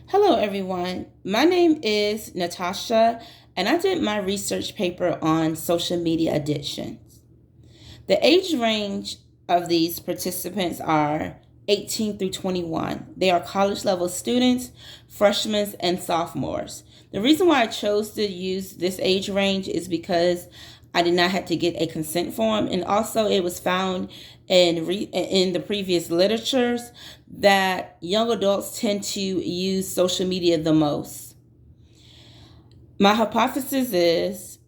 Hello, everyone. My name is Natasha, and I did my research paper on social media addictions. The age range of these participants are 18 through 21. They are college level students, freshmen, and sophomores. The reason why I chose to use this age range is because I did not have to get a consent form, and also it was found in the previous literatures that young adults tend to use social media the most. My hypothesis is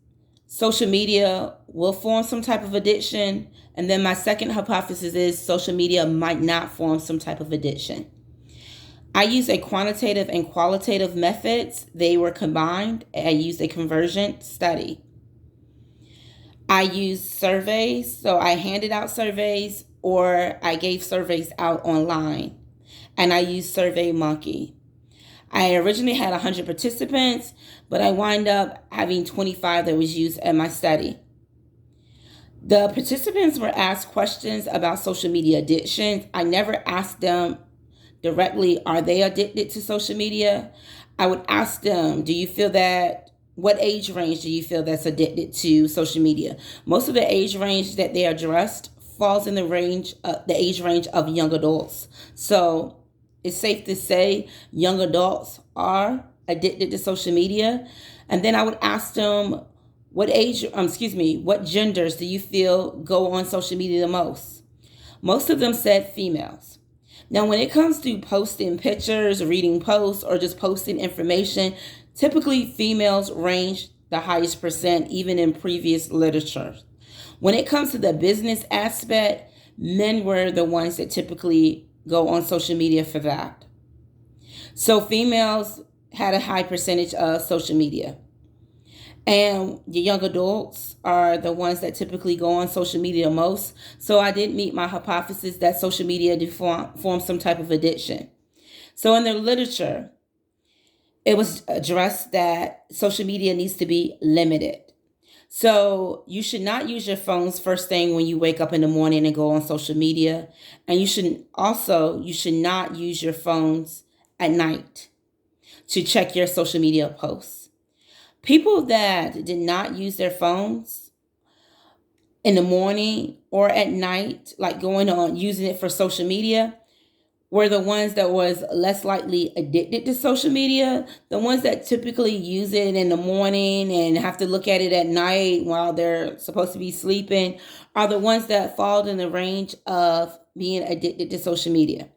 social media will form some type of addiction. And then my second hypothesis is social media might not form some type of addiction. I use a quantitative and qualitative methods. They were combined. I used a conversion study. I used surveys. So I handed out surveys or I gave surveys out online. And I used Survey Monkey. I originally had 100 participants, but I wind up having 25 that was used in my study. The participants were asked questions about social media addictions. I never asked them directly, are they addicted to social media? I would ask them, do you feel that, what age range do you feel that's addicted to social media? Most of the age range that they addressed falls in the age range of young adults. So it's safe to say young adults are addicted to social media. And then I would ask them, what genders do you feel go on social media the most? Most of them said females. Now, when it comes to posting pictures, reading posts, or just posting information, typically females range the highest percent, even in previous literature. When it comes to the business aspect, men were the ones that typically go on social media for that. So females had a high percentage of social media. And the young adults are the ones that typically go on social media most. So I did meet my hypothesis that social media forms some type of addiction. So in the literature, it was addressed that social media needs to be limited. So you should not use your phones first thing when you wake up in the morning and go on social media. And you should not use your phones at night to check your social media posts. People that did not use their phones in the morning or at night, like going on using it for social media, were the ones that was less likely addicted to social media. The ones that typically use it in the morning and have to look at it at night while they're supposed to be sleeping are the ones that fall in the range of being addicted to social media.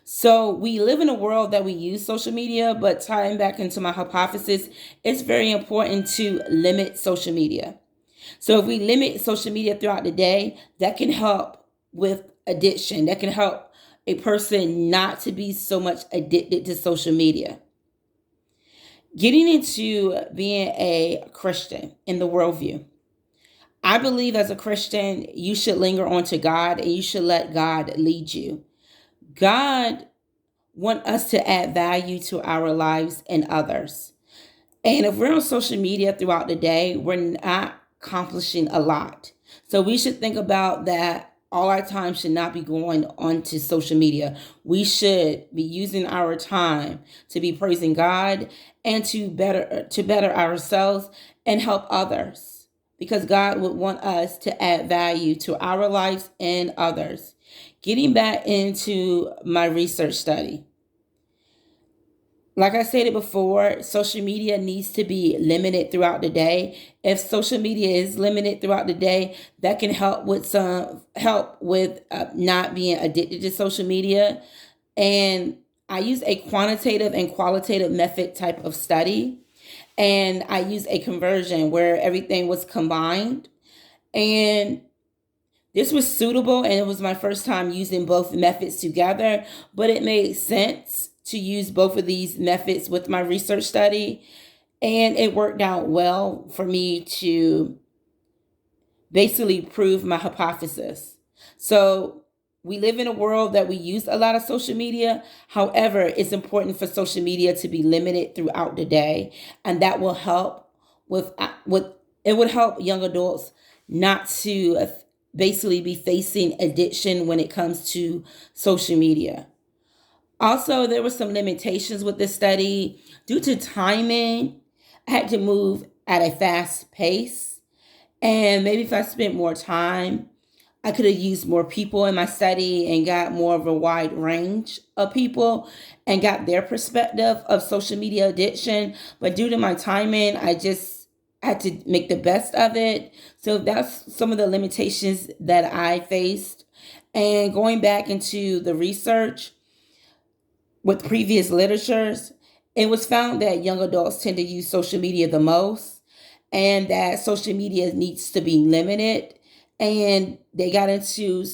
So we live in a world that we use social media, but tying back into my hypothesis, it's very important to limit social media. So if we limit social media throughout the day, that can help with addiction. That can help a person not to be so much addicted to social media. Getting into being a Christian in the worldview. I believe as a Christian, you should linger on to God and you should let God lead you. God want us to add value to our lives and others. And if we're on social media throughout the day, we're not accomplishing a lot. So we should think about that all our time should not be going onto social media. We should be using our time to be praising God and to better ourselves and help others because God would want us to add value to our lives and others. Getting back into my research study, like I stated before, social media needs to be limited throughout the day. If social media is limited throughout the day, that can help with not being addicted to social media. And I use a quantitative and qualitative method type of study, and I use a conversion where everything was combined. And this was suitable, and it was my first time using both methods together, but it made sense to use both of these methods with my research study. And it worked out well for me to basically prove my hypothesis. So we live in a world that we use a lot of social media. However, it's important for social media to be limited throughout the day, and that will help with it would help young adults not to basically be facing addiction when it comes to social media. Also, there were some limitations with this study. Due to timing, I had to move at a fast pace. And maybe if I spent more time, I could have used more people in my study and got more of a wide range of people and got their perspective of social media addiction. But due to my timing, I just had to make the best of it. So that's some of the limitations that I faced. And going back into the research with previous literatures, it was found that young adults tend to use social media the most and that social media needs to be limited. And they got into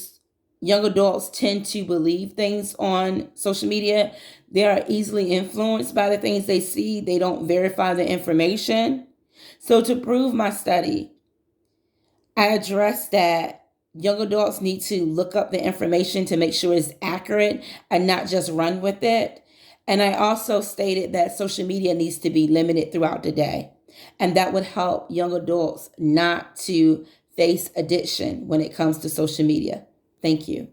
young adults tend to believe things on social media. They are easily influenced by the things they see. They don't verify the information. So to prove my study, I addressed that young adults need to look up the information to make sure it's accurate and not just run with it. And I also stated that social media needs to be limited throughout the day. And that would help young adults not to face addiction when it comes to social media. Thank you.